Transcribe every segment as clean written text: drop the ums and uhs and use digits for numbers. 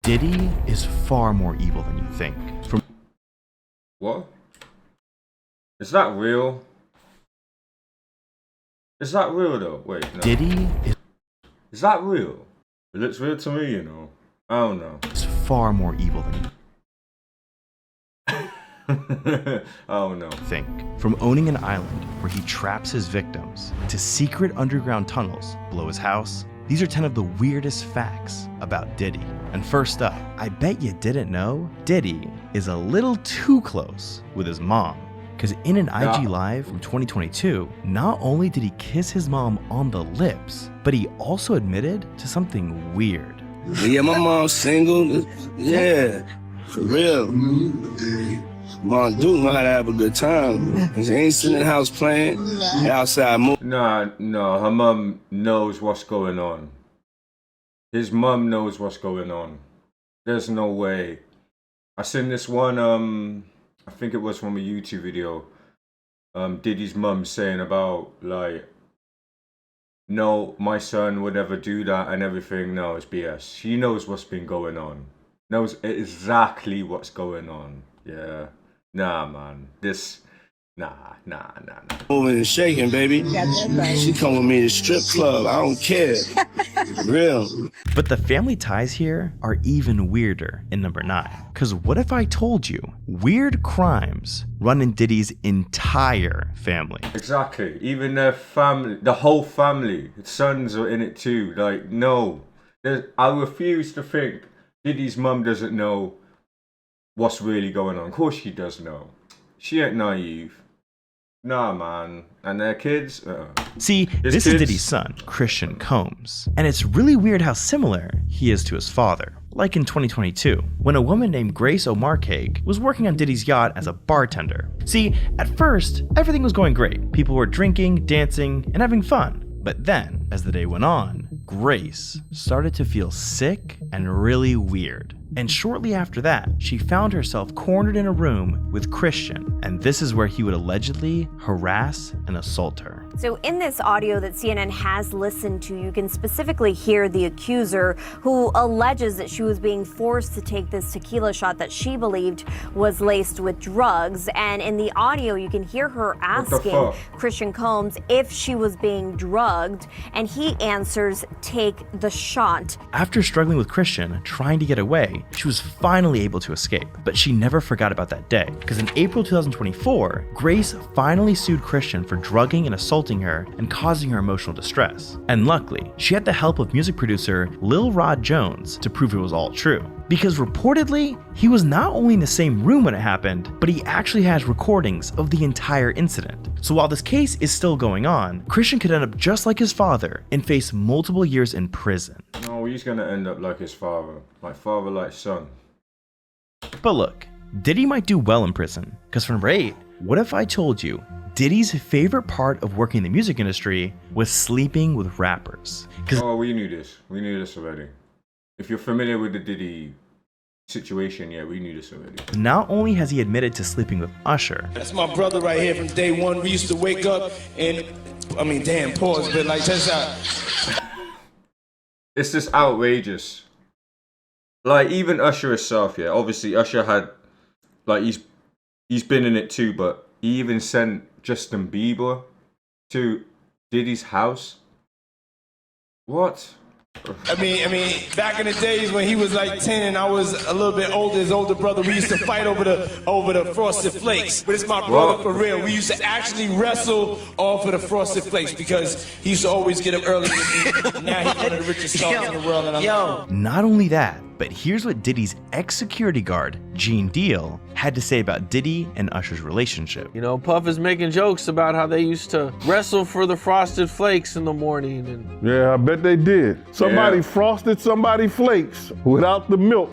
Diddy is far more evil than you think. What? Is that real? Is that real though? Wait, no. Diddy Is that real? It looks real to me, you know. I don't know. is far more evil than you Oh no. think. From owning an island where he traps his victims to secret underground tunnels below his house, these are 10 of the weirdest facts about Diddy. And first up, I bet you didn't know, Diddy is a little too close with his mom. Because in an IG Live from 2022, not only did he kiss his mom on the lips, but he also admitted to something weird. Yeah, my mom's single. Yeah, for real. Mom do know how to have a good time. She ain't sitting in the house playing, outside moving. Nah, no, her mum knows what's going on. His mum knows what's going on. There's no way. I seen this one, I think it was from a YouTube video, Diddy's mum saying about, like, no, my son would never do that and everything. No, it's BS. She knows what's been going on. Knows exactly what's going on. Yeah. Nah, man. Nah. Moving and shaking, baby. She come with me to strip club. I don't care. Real. But the family ties here are even weirder in number 9. Cause what if I told you weird crimes run in Diddy's entire family? Exactly. Even their family, the whole family, his sons are in it too. Like, no. I refuse to think Diddy's mum doesn't know what's really going on. Of course she does know. She ain't naive. Nah, man. And their kids? See, this is Diddy's son, Christian Combs. And it's really weird how similar he is to his father. Like in 2022, when a woman named Grace O'Marcake was working on Diddy's yacht as a bartender. See, at first, everything was going great. People were drinking, dancing, and having fun. But then, as the day went on, Grace started to feel sick and really weird. And shortly after that, she found herself cornered in a room with Christian, and this is where he would allegedly harass and assault her. So in this audio that CNN has listened to, you can specifically hear the accuser who alleges that she was being forced to take this tequila shot that she believed was laced with drugs. And in the audio, you can hear her asking Christian Combs if she was being drugged, and he answers, "Take the shot." After struggling with Christian, trying to get away, she was finally able to escape. But she never forgot about that day, because in April 2024, Grace finally sued Christian for drugging and assaulting her and causing her emotional distress. And luckily, she had the help of music producer Lil Rod Jones to prove it was all true. Because reportedly, he was not only in the same room when it happened, but he actually has recordings of the entire incident. So while this case is still going on, Christian could end up just like his father and face multiple years in prison. No, he's gonna end up like his father. Like father, like son. But look, Diddy might do well in prison. Because for number 8, what if I told you Diddy's favorite part of working in the music industry was sleeping with rappers? Oh, we knew this. We knew this already. If you're familiar with the Diddy situation, yeah, we knew this already. Not only has he admitted to sleeping with Usher. That's my brother right here from day one. We used to wake up and, I mean, damn, pause, but like, check this out. It's just outrageous. Like, even Usher himself, yeah, obviously Usher had, like, he's been in it too, but he even sent Justin Bieber to Diddy's house. What? I mean, back in the days when he was like 10 and I was a little bit older, his older brother, we used to fight over the Frosted Flakes. But it's my brother for real. We used to actually wrestle off of the Frosted Flakes because he used to always get up early. Now he's one of the richest stars in the world. And Not only that, but here's what Diddy's ex-security guard, Gene Deal, had to say about Diddy and Usher's relationship. You know, Puff is making jokes about how they used to wrestle for the Frosted Flakes in the morning. And yeah, I bet they did. Somebody frosted somebody flakes without the milk.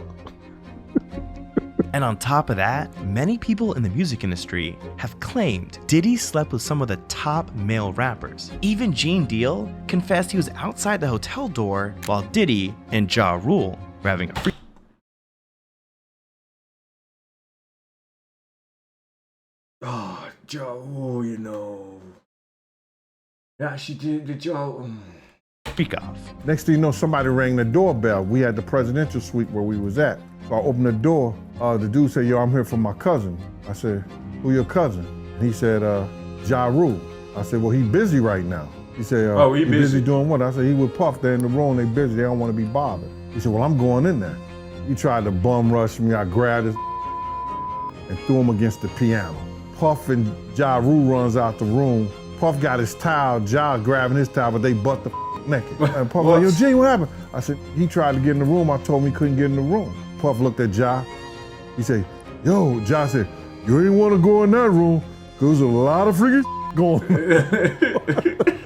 And on top of that, many people in the music industry have claimed Diddy slept with some of the top male rappers. Even Gene Deal confessed he was outside the hotel door while Diddy and Ja Rule were having a free. Oh, Joe, you know. Yeah, she did the Joe. freak off. Next thing you know, somebody rang the doorbell. We had the presidential suite where we was at. So I opened the door. The dude said, yo, I'm here for my cousin. I said, who your cousin? And he said, Ja Rule. I said, well, he busy right now. He said, he busy doing what? I said, he with Puff. They're in the room, they busy, they don't want to be bothered. He said, well, I'm going in there. He tried to bum rush me. I grabbed his and threw him against the piano. Puff and Ja Rule runs out the room. Puff got his towel, Ja grabbing his towel, but they butt the naked. And Puff like, yo, G, what happened? I said, he tried to get in the room. I told him he couldn't get in the room. Puff looked at Ja. He said, yo, Ja said, you ain't want to go in that room because there's a lot of freaking going on.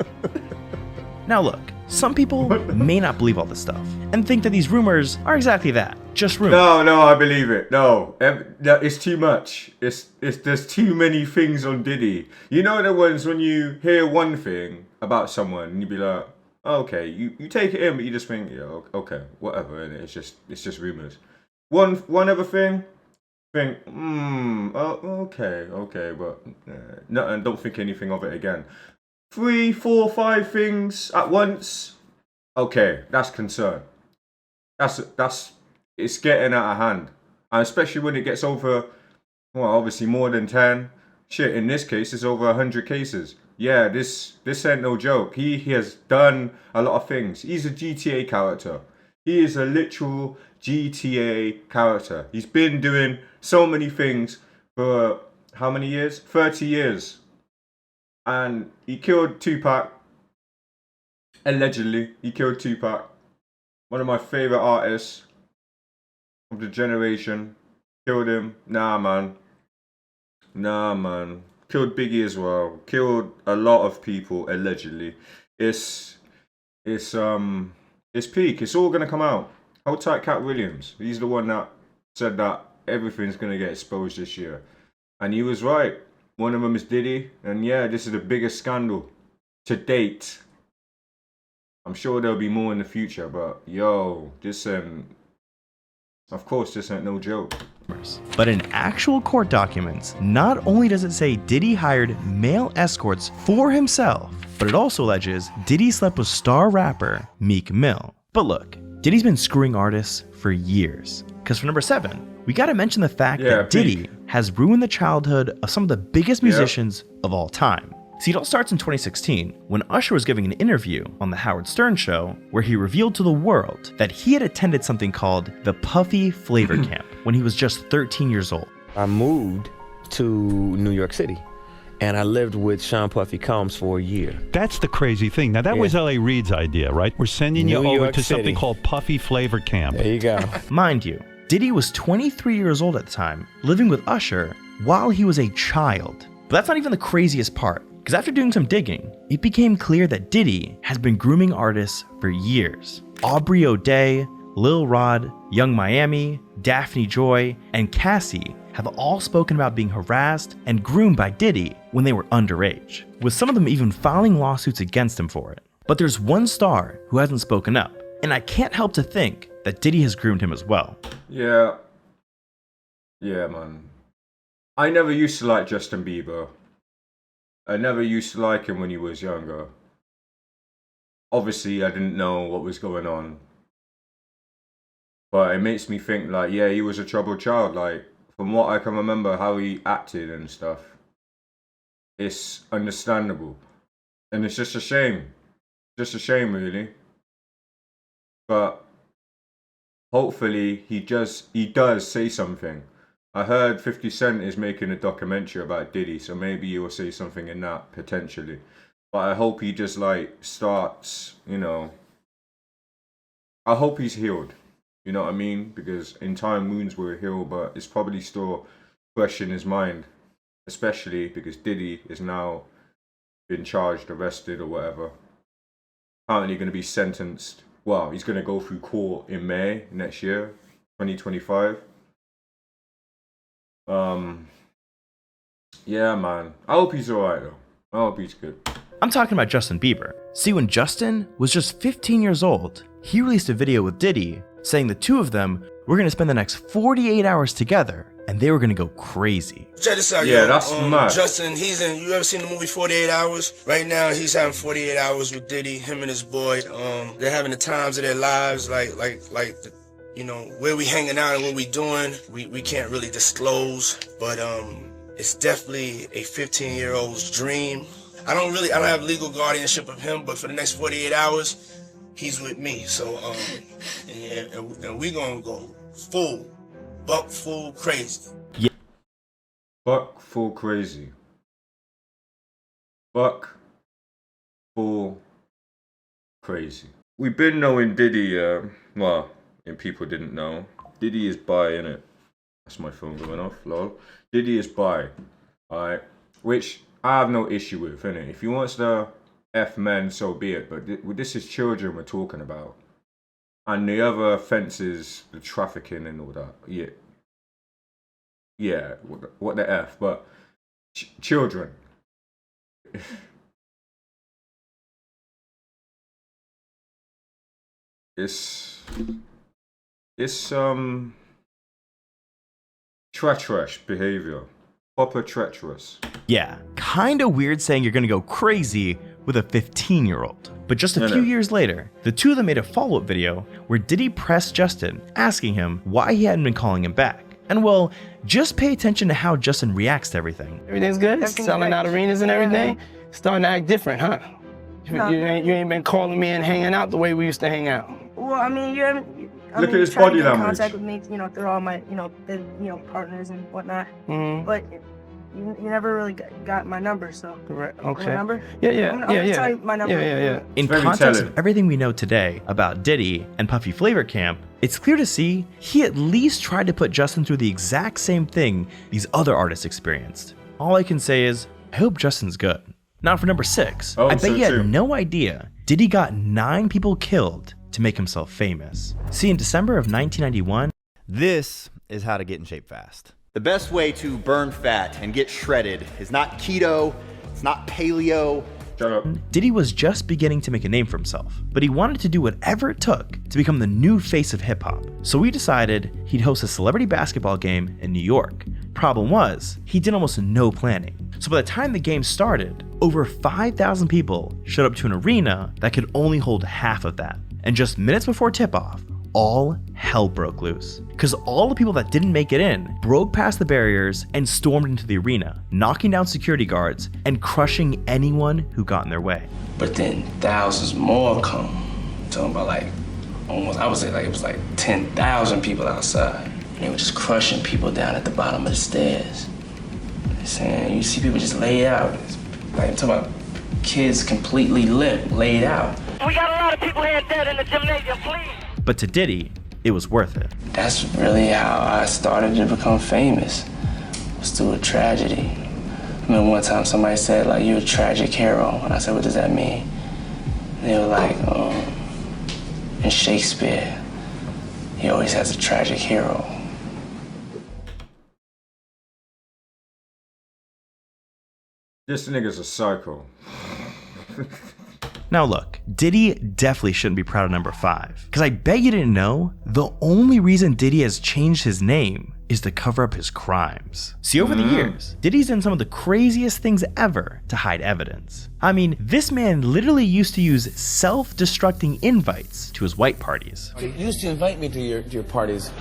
Now look, some people may not believe all this stuff and think that these rumors are exactly that, just rumors. No, I believe it. No, it's too much. There's too many things on Diddy. You know the ones when you hear one thing about someone and you be like, oh, okay, you take it in, but you just think, yeah, okay, whatever, and it's just rumors. One other thing, think, okay, but no, and don't think anything of it again. 3, 4, 5 things at once. Okay, that's concern. That's it's getting out of hand, and especially when it gets over, well, obviously more than 10. Shit, in this case, it's over 100 cases. Yeah, this ain't no joke. He has done a lot of things. He's a GTA character. He is a literal GTA character. He's been doing so many things for how many years? 30 years. And he killed Tupac. Allegedly, he killed Tupac. One of my favorite artists of the generation. Killed him. Nah, man. Killed Biggie as well. Killed a lot of people, allegedly. It's peak. It's all gonna come out. Hold tight, Cat Williams. He's the one that said that everything's gonna get exposed this year. And he was right. One of them is Diddy. And yeah, this is the biggest scandal to date. I'm sure there'll be more in the future, but yo, this of course, this ain't no joke. But in actual court documents, not only does it say Diddy hired male escorts for himself, but it also alleges Diddy slept with star rapper Meek Mill. But look, Diddy's been screwing artists for years. Because for number 7, we gotta mention the fact that Diddy has ruined the childhood of some of the biggest musicians of all time. See, it all starts in 2016 when Usher was giving an interview on the Howard Stern show where he revealed to the world that he had attended something called the Puffy Flavor Camp when he was just 13 years old. I moved to New York City and I lived with Sean Puffy Combs for a year. That's the crazy thing. Now that was L.A. Reid's idea, right? We're sending you over to something called Puffy Flavor Camp. There you go. Mind you, Diddy was 23 years old at the time, living with Usher while he was a child. But that's not even the craziest part. Because after doing some digging, it became clear that Diddy has been grooming artists for years. Aubrey O'Day, Lil Rod, Young Miami, Daphne Joy, and Cassie have all spoken about being harassed and groomed by Diddy when they were underage, with some of them even filing lawsuits against him for it. But there's one star who hasn't spoken up, and I can't help to think that Diddy has groomed him as well. Yeah, man. I never used to like Justin Bieber. I never used to like him when he was younger. Obviously, I didn't know what was going on. But it makes me think, like, yeah, he was a troubled child. Like, from what I can remember, how he acted and stuff, it's understandable. And it's just a shame. Just a shame, really. But hopefully, he does say something. I heard 50 Cent is making a documentary about Diddy, so maybe he will say something in that, potentially. But I hope he just, like, starts, you know... I hope he's healed, you know what I mean? Because in time, wounds will heal, but it's probably still fresh in his mind. Especially because Diddy is now been charged, arrested, or whatever. Apparently going to be sentenced. Well, he's going to go through court in May next year, 2025. Yeah, man. I hope he's alright, though. I hope he's good. I'm talking about Justin Bieber. See, when Justin was just 15 years old, he released a video with Diddy saying the two of them were going to spend the next 48 hours together and they were gonna go crazy. Check this out, Yeah, that's mad. Justin, you ever seen the movie 48 Hours? Right now, he's having 48 hours with Diddy, him and his boy. They're having the times of their lives, where we hanging out and what we doing. We can't really disclose, but it's definitely a 15-year-old's dream. I don't have legal guardianship of him, but for the next 48 hours, he's with me. So, and we gonna go buck full crazy. Yeah. Buck full crazy. Buck full crazy. We've been knowing Diddy, and people didn't know. Diddy is bi, innit? That's my phone going off, lol. Diddy is bi, alright? Which I have no issue with, innit? If he wants to F men, so be it. But this is children we're talking about. And the other offences, the trafficking and all that. Yeah, what the F? But children. It's treacherous behavior. Proper treacherous. Yeah, kinda weird saying you're gonna go crazy with a 15-year-old. But just a few years later, the two of them made a follow-up video where Diddy pressed Justin, asking him why he hadn't been calling him back. And well, just pay attention to how Justin reacts to everything. Everything's good? Selling out arenas and everything? Starting to act different, huh? You ain't been calling me and hanging out the way we used to hang out. Well, I mean, you haven't. Look at his body language. Contact with me, through all my, partners and whatnot. Mm-hmm. But you never really got my number, so. Correct. Okay. My number? Yeah. I'm gonna tell you my number. Yeah. In context of everything we know today about Diddy and Puffy Flavor Camp, it's clear to see he at least tried to put Justin through the exact same thing these other artists experienced. All I can say is, I hope Justin's good. Now for number 6, I bet you had no idea Diddy got 9 people killed to make himself famous. See, in December of 1991, this is how to get in shape fast. The best way to burn fat and get shredded is not keto, it's not paleo. Shut up. Diddy was just beginning to make a name for himself, but he wanted to do whatever it took to become the new face of hip-hop. So we decided he'd host a celebrity basketball game in New York. Problem was, he did almost no planning. So by the time the game started, over 5,000 people showed up to an arena that could only hold half of that. And just minutes before tip-off, all hell broke loose. Because all the people that didn't make it in broke past the barriers and stormed into the arena, knocking down security guards and crushing anyone who got in their way. But then thousands more come. I'm talking about almost, I would say it was 10,000 people outside. And they were just crushing people down at the bottom of the stairs. They're saying, you see people just laid out. I'm talking about kids completely limp, laid out. We got a lot of people here dead in the gymnasium, please. But to Diddy, it was worth it. That's really how I started to become famous, was through a tragedy. I remember one time somebody said, you're a tragic hero. And I said, what does that mean? And they were like, in Shakespeare, he always has a tragic hero. This nigga's a psycho. Now look, Diddy definitely shouldn't be proud of number 5, because I bet you didn't know, the only reason Diddy has changed his name is to cover up his crimes. See, over the years, Diddy's done some of the craziest things ever to hide evidence. I mean, this man literally used to use self-destructing invites to his white parties. You used to invite me to your parties.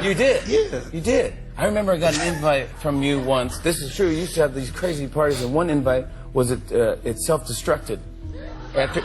You did? Yeah. You did. I remember I got an invite from you once. This is true. You used to have these crazy parties, and one invite was it self-destructed.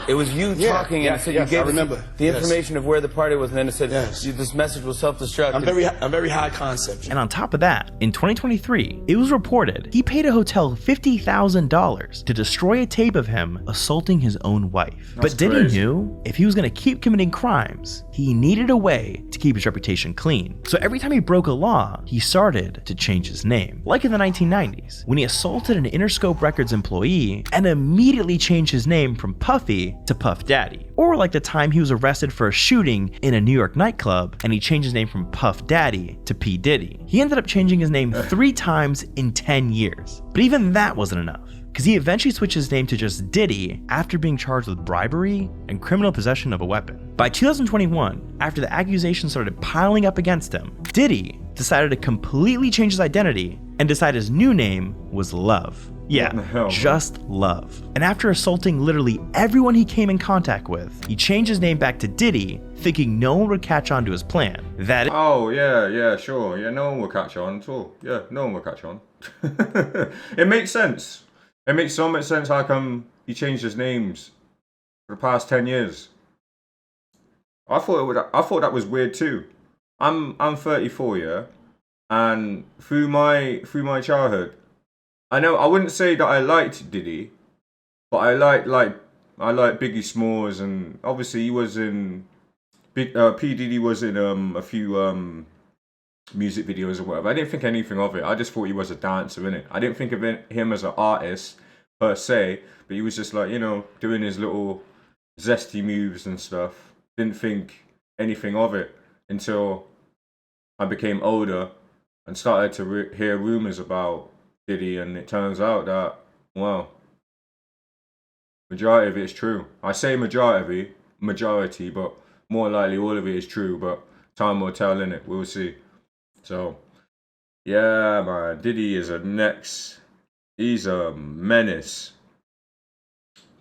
It was you talking, and it said you gave the information of where the party was, and then it said this message was self-destruct. I'm very high concept. And on top of that, in 2023, it was reported he paid a hotel $50,000 to destroy a tape of him assaulting his own wife. But Diddy knew if he was going to keep committing crimes, he needed a way to keep his reputation clean. So every time he broke a law, he started to change his name. Like in the 1990s, when he assaulted an Interscope Records employee and immediately changed his name from Puffy to Puff Daddy. Or like the time he was arrested for a shooting in a New York nightclub and he changed his name from Puff Daddy to P. Diddy. He ended up changing his name 3 times in 10 years. But even that wasn't enough. because he eventually switched his name to just Diddy after being charged with bribery and criminal possession of a weapon. By 2021, after the accusations started piling up against him, Diddy decided to completely change his identity and decide his new name was Love. Yeah, just Love. And after assaulting literally everyone he came in contact with, he changed his name back to Diddy, thinking no one would catch on to his plan. Oh, yeah, sure. Yeah, no one will catch on at all. Yeah, no one will catch on. It makes sense. It makes so much sense how come he changed his names for the past 10 years. I thought that was weird too. I'm 34, yeah, and through my childhood, I wouldn't say that I liked Diddy, but I liked Biggie Smalls, and obviously he was in P Diddy was in a few music videos or whatever. I didn't think anything of it. I just thought he was a dancer, innit? I didn't think of him as an artist per se, but he was just like, you know, doing his little zesty moves and stuff. Didn't think anything of it until I became older and started to hear rumors about Diddy, and it turns out that, well, majority of it is true. I say majority, but more likely all of it is true, but time will tell, innit? We'll see. So, yeah, man, Diddy is he's a menace.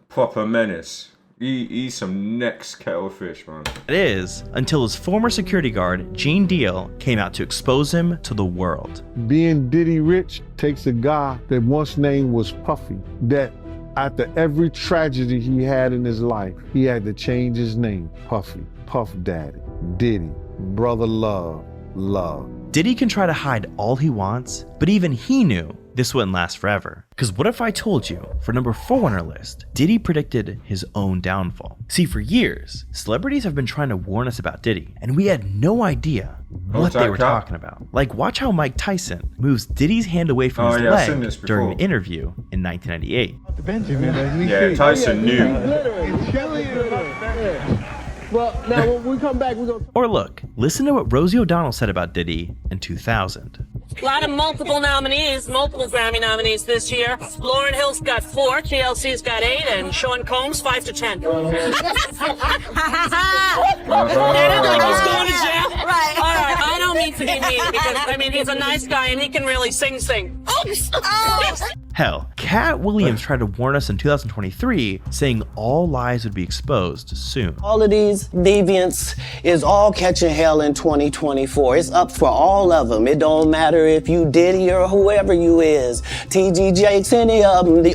Proper menace. He's some next kettle of fish, man. It is, until his former security guard, Gene Deal, came out to expose him to the world. Being Diddy rich takes a guy that once name was Puffy, that after every tragedy he had in his life, he had to change his name. Puffy, Puff Daddy, Diddy, Brother Love, Love. Diddy can try to hide all he wants, but even he knew this wouldn't last forever. Because what if I told you, for number 4 on our list, Diddy predicted his own downfall? See, for years, celebrities have been trying to warn us about Diddy, and we had no idea what they were talking about. Like, watch how Mike Tyson moves Diddy's hand away from his leg during an interview in 1998. Yeah, Tyson knew. Well, now when we come back, we're going to... Or look, listen to what Rosie O'Donnell said about Diddy in 2000. A lot of multiple Grammy nominees this year. Lauryn Hill's got 4, TLC's got 8, and Sean Combs 5 to 10. They're not like he's going to jail. Right. All right, I don't mean to be mean because I mean he's a nice guy and he can really sing. Oops. Hell, Cat Williams tried to warn us in 2023, saying all lies would be exposed soon. All of these deviants is all catching hell in 2024. It's up for all of them. It don't matter if you Diddy or whoever you is, TG Jakes, any of them.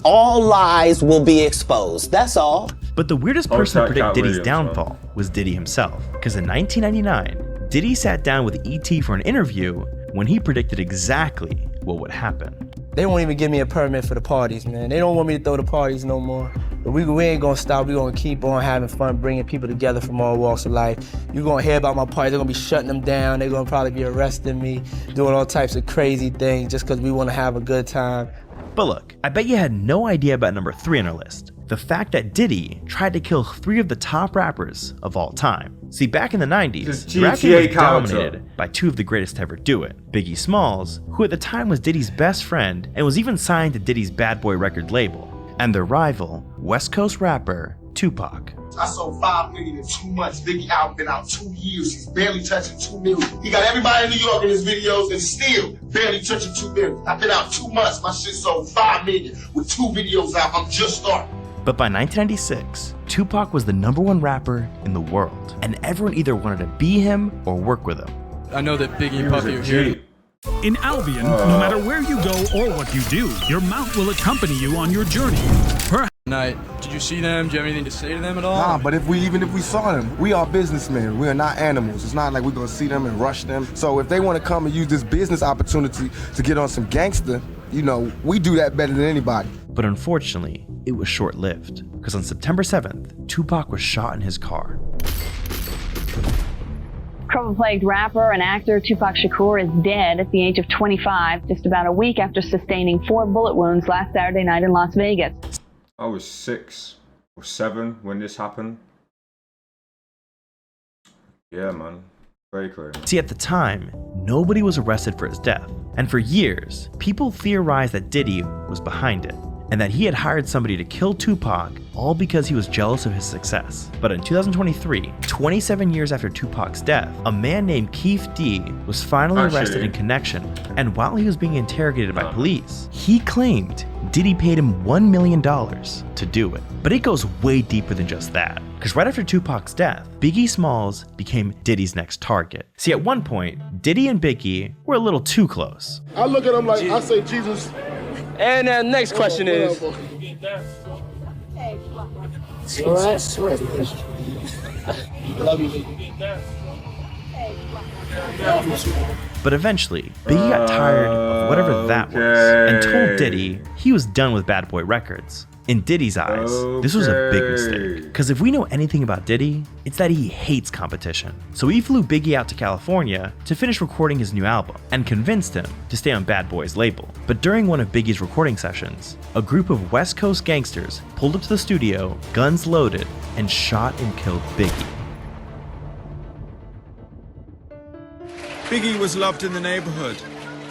All lies will be exposed. That's all. But the weirdest person to predict Diddy's downfall was Diddy himself, because in 1999, Diddy sat down with E.T. for an interview when he predicted exactly what would happen. They won't even give me a permit for the parties, man. They don't want me to throw the parties no more. But we ain't gonna stop. We gonna keep on having fun, bringing people together from all walks of life. You're gonna hear about my parties. They're gonna be shutting them down. They're gonna probably be arresting me, doing all types of crazy things just because we wanna have a good time. But look, I bet you had no idea about number 3 on our list. The fact that Diddy tried to kill 3 of the top rappers of all time. See, back in the 90s, rap was dominated by 2 of the greatest to ever do it. Biggie Smalls, who at the time was Diddy's best friend and was even signed to Diddy's Bad Boy record label, and their rival, West Coast rapper, Tupac. I sold 5 million in 2 months. Biggie album been out 2 years. He's barely touching 2 million. He got everybody in New York in his videos and still barely touching 2 million. I've been out 2 months. My shit sold 5 million with 2 videos out. I'm just starting. But by 1996, Tupac was the #1 rapper in the world, and everyone either wanted to be him or work with him. I know that Biggie and Puffy are here. In Albion, no matter where you go or what you do, your mount will accompany you on your journey. Night, did you see them? Do you have anything to say to them at all? Nah, but even if we saw them, we are businessmen. We are not animals. It's not like we're gonna see them and rush them. So if they want to come and use this business opportunity to get on some gangster, you know, we do that better than anybody. But unfortunately, it was short-lived, because on September 7th, Tupac was shot in his car. Trouble-plagued rapper and actor Tupac Shakur is dead at the age of 25, just about a week after sustaining 4 bullet wounds last Saturday night in Las Vegas. I was 6 or 7 when this happened. Yeah, man. Very crazy. See, at the time, nobody was arrested for his death, and for years, people theorized that Diddy was behind it, and that he had hired somebody to kill Tupac all because he was jealous of his success. But in 2023, 27 years after Tupac's death, a man named Keith D was finally arrested in connection, and while he was being interrogated by police, he claimed Diddy paid him $1 million to do it. But it goes way deeper than just that, because right after Tupac's death, Biggie Smalls became Diddy's next target. See, at one point, Diddy and Biggie were a little too close. I look at him like, I say, Jesus. And the next question is. Love you. But eventually, Biggie got tired of whatever that was and told Diddy he was done with Bad Boy Records. In Diddy's eyes, this was a big mistake, because if we know anything about Diddy, it's that he hates competition. So he flew Biggie out to California to finish recording his new album and convinced him to stay on Bad Boy's label. But during one of Biggie's recording sessions, a group of West Coast gangsters pulled up to the studio, guns loaded, and shot and killed Biggie. Biggie was loved in the neighborhood.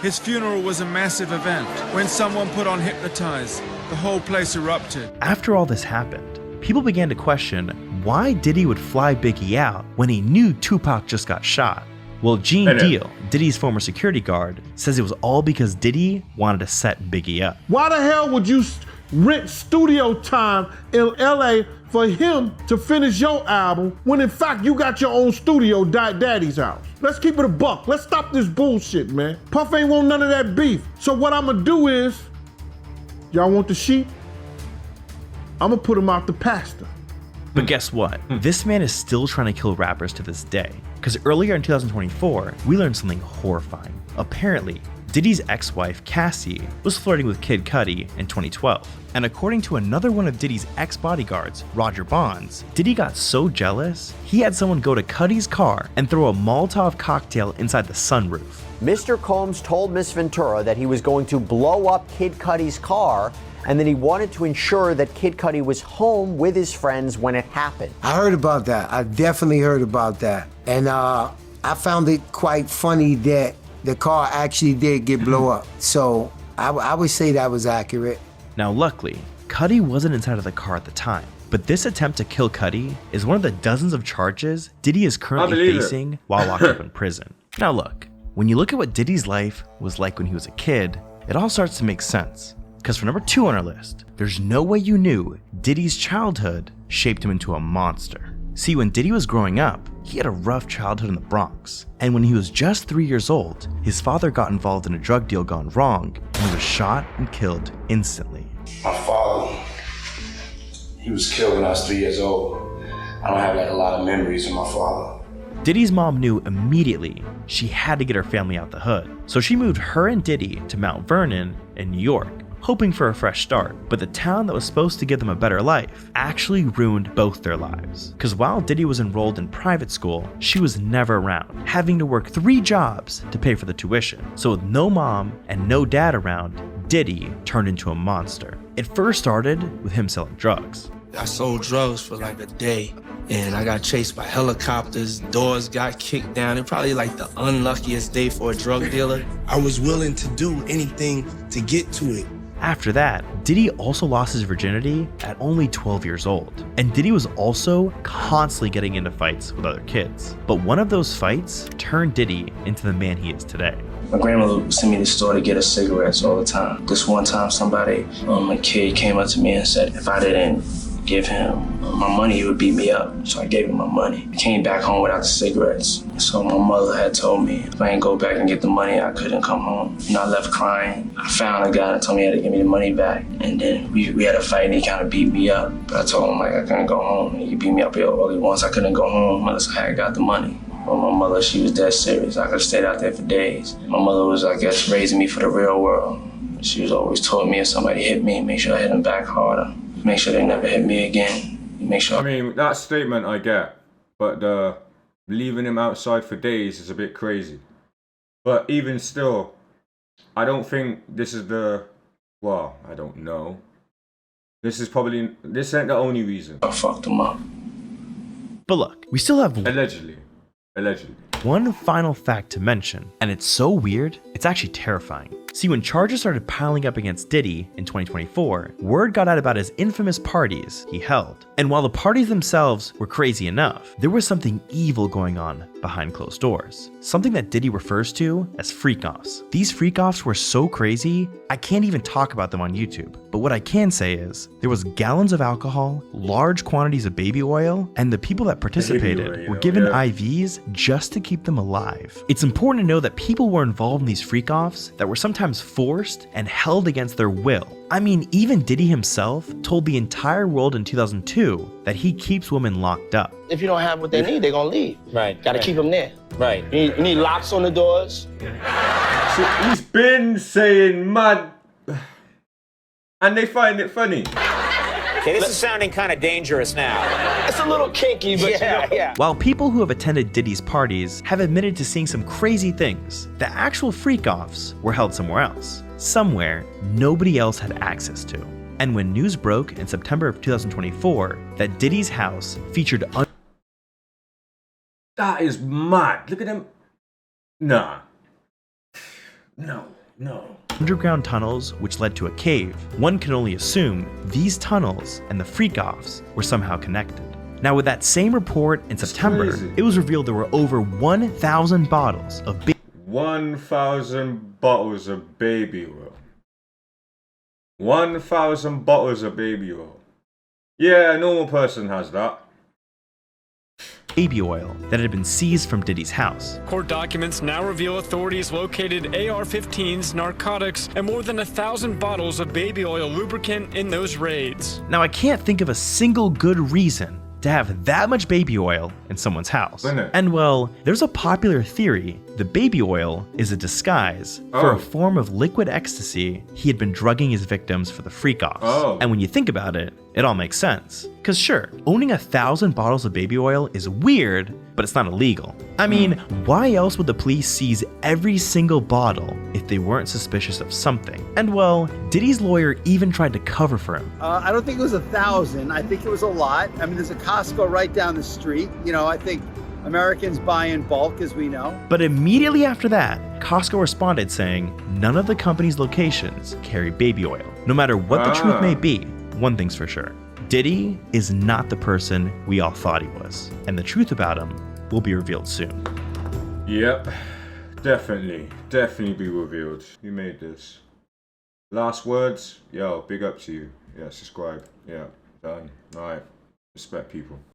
His funeral was a massive event. When someone put on Hypnotize, the whole place erupted. After all this happened, people began to question why Diddy would fly Biggie out when he knew Tupac just got shot. Well, Gene Deal, Diddy's former security guard, says it was all because Diddy wanted to set Biggie up. Why the hell would you rent studio time in LA for him to finish your album when in fact you got your own studio Daddy's house? Let's keep it a buck. Let's stop this bullshit, man. Puff ain't want none of that beef. So what I'm gonna do is, y'all want the sheep? I'm gonna put him out the pasture. But guess what? This man is still trying to kill rappers to this day. Because earlier in 2024, we learned something horrifying. Apparently, Diddy's ex-wife, Cassie, was flirting with Kid Cudi in 2012. And according to another one of Diddy's ex-bodyguards, Roger Bonds, Diddy got so jealous, he had someone go to Cudi's car and throw a Molotov cocktail inside the sunroof. Mr. Combs told Miss Ventura that he was going to blow up Kid Cudi's car, and then he wanted to ensure that Kid Cudi was home with his friends when it happened. I heard about that. I definitely heard about that. And I found it quite funny that the car actually did get blown up. So I would say that was accurate. Now luckily, Cudi wasn't inside of the car at the time, but this attempt to kill Cudi is one of the dozens of charges Diddy is currently facing while locked up in prison. Now look, when you look at what Diddy's life was like when he was a kid, it all starts to make sense. Because for number 2 on our list, there's no way you knew Diddy's childhood shaped him into a monster. See, when Diddy was growing up, he had a rough childhood in the Bronx. And when he was just 3 years old, his father got involved in a drug deal gone wrong, and he was shot and killed instantly. My father, he was killed when I was 3 years old. I don't have a lot of memories of my father. Diddy's mom knew immediately she had to get her family out the hood. So she moved her and Diddy to Mount Vernon in New York, hoping for a fresh start. But the town that was supposed to give them a better life actually ruined both their lives. Because while Diddy was enrolled in private school, she was never around, having to work 3 jobs to pay for the tuition. So with no mom and no dad around, Diddy turned into a monster. It first started with him selling drugs. I sold drugs for like a day, and I got chased by helicopters, doors got kicked down. It probably like the unluckiest day for a drug dealer. I was willing to do anything to get to it. After that, Diddy also lost his virginity at only 12 years old. And Diddy was also constantly getting into fights with other kids. But one of those fights turned Diddy into the man he is today. My grandmother would send me to the store to get us cigarettes all the time. This one time somebody, a kid came up to me and said if I didn't give him my money, he would beat me up. So I gave him my money. I came back home without the cigarettes. So my mother had told me if I didn't go back and get the money, I couldn't come home. And I left crying. I found a guy that told me he had to give me the money back. And then we had a fight and he kind of beat me up. But I told him I couldn't go home. He beat me up all he wants. I couldn't go home unless I had got the money. But my mother, she was dead serious. I could have stayed out there for days. My mother was, I guess, raising me for the real world. She was always told me if somebody hit me, make sure I hit them back harder. Make sure they never hit me again. Make sure. I mean, that statement I get, but leaving him outside for days is a bit crazy. But even still, I don't think this is well, I don't know. This ain't the only reason. I fucked him up. But look, we still have... Allegedly. one final fact to mention, and it's so weird, it's actually terrifying. See, when charges started piling up against Diddy in 2024, word got out about his infamous parties he held. And while the parties themselves were crazy enough, there was something evil going on behind closed doors. Something that Diddy refers to as freak-offs. These freak-offs were so crazy, I can't even talk about them on YouTube. But what I can say is, there was gallons of alcohol, large quantities of baby oil, and the people that participated were given IVs just to keep them alive. It's important to know that people were involved in these freak-offs that were sometimes forced and held against their will. I mean, even Diddy himself told the entire world in 2002 that he keeps women locked up. If you don't have what they need, they're gonna leave. Right. Gotta keep them there. Right. You need locks on the doors. So he's been saying mad, and they find it funny. Okay, this is sounding kind of dangerous now. It's a little kinky, but yeah. While people who have attended Diddy's parties have admitted to seeing some crazy things, the actual freak-offs were held somewhere else. Somewhere nobody else had access to. And when news broke in September of 2024 that Diddy's house featured That is mad. Look at him. Nah. No. underground tunnels which led to a cave, one can only assume these tunnels and the freak-offs were somehow connected. Now, with that same report in September, it was revealed there were over 1,000 bottles of 1,000 bottles of baby oil. 1,000 bottles of baby oil. Yeah, a normal person has that. baby oil that had been seized from Diddy's house. Court documents now reveal authorities located AR-15s, narcotics, and more than 1,000 bottles of baby oil lubricant in those raids. Now, I can't think of a single good reason to have that much baby oil in someone's house. And well, there's a popular theory the baby oil is a disguise for a form of liquid ecstasy he had been drugging his victims for the freak-offs. And when you think about it, it all makes sense. Cause sure, owning 1,000 bottles of baby oil is weird, but it's not illegal. I mean, why else would the police seize every single bottle if they weren't suspicious of something? And well, Diddy's lawyer even tried to cover for him. I don't think it was 1,000. I think it was a lot. I mean, there's a Costco right down the street. You know, I think Americans buy in bulk, as we know. But immediately after that, Costco responded saying none of the company's locations carry baby oil. No matter what the truth may be, one thing's for sure. Diddy is not the person we all thought he was. And the truth about him will be revealed soon. Yep. Definitely be revealed. You made this. Last words? Yo, big up to you. Yeah, subscribe. Yeah, done. Alright. Respect people.